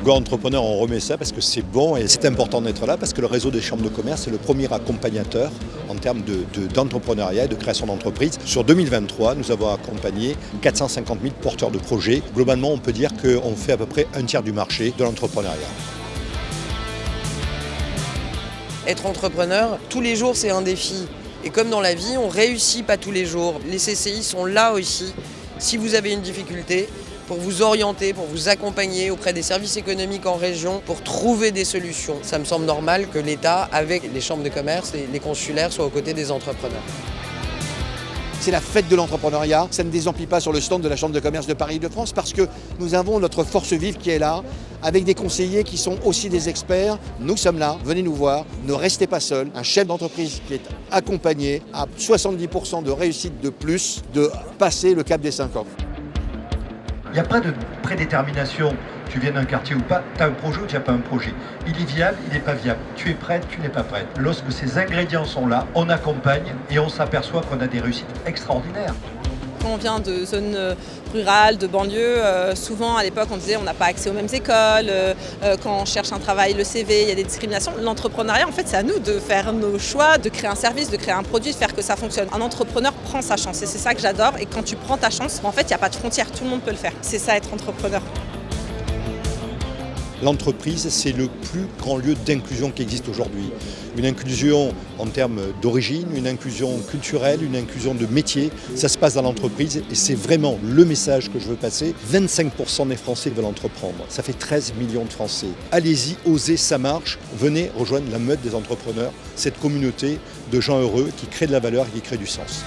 Go Entrepreneur, on remet ça parce que c'est bon et c'est important d'être là parce que le réseau des chambres de commerce est le premier accompagnateur en termes d'entrepreneuriat et de création d'entreprise. Sur 2023, nous avons accompagné 450 000 porteurs de projets. Globalement, on peut dire qu'on fait à peu près un tiers du marché de l'entrepreneuriat. Être entrepreneur, tous les jours, c'est un défi. Et comme dans la vie, on ne réussit pas tous les jours. Les CCI sont là aussi, si vous avez une difficulté, pour vous orienter, pour vous accompagner auprès des services économiques en région, pour trouver des solutions. Ça me semble normal que l'État, avec les chambres de commerce et les consulaires, soient aux côtés des entrepreneurs. C'est la fête de l'entrepreneuriat. Ça ne désemplit pas sur le stand de la Chambre de commerce de Paris-Île-de-France parce que nous avons notre force vive qui est là, avec des conseillers qui sont aussi des experts. Nous sommes là, venez nous voir, ne restez pas seuls. Un chef d'entreprise qui est accompagné à 70% de réussite de plus, de passer le cap des 5 ans. Il n'y a pas de prédétermination. Tu viens d'un quartier ou pas, tu as un projet ou tu n'as pas un projet. Il est viable, il n'est pas viable. Tu es prête, tu n'es pas prête. Lorsque ces ingrédients sont là, on accompagne et on s'aperçoit qu'on a des réussites extraordinaires. Quand on vient de zones rurales, de banlieues, souvent à l'époque on disait on n'a pas accès aux mêmes écoles, quand on cherche un travail, le CV, il y a des discriminations. L'entrepreneuriat, en fait, c'est à nous de faire nos choix, de créer un service, de créer un produit, de faire que ça fonctionne. Un entrepreneur prend sa chance et c'est ça que j'adore. Et quand tu prends ta chance, en fait, il n'y a pas de frontières, tout le monde peut le faire. C'est ça être entrepreneur. L'entreprise, c'est le plus grand lieu d'inclusion qui existe aujourd'hui. Une inclusion en termes d'origine, une inclusion culturelle, une inclusion de métier. Ça se passe dans l'entreprise et c'est vraiment le message que je veux passer. 25% des Français veulent entreprendre. Ça fait 13 millions de Français. Allez-y, osez, ça marche. Venez rejoindre la meute des entrepreneurs, cette communauté de gens heureux qui créent de la valeur et qui créent du sens.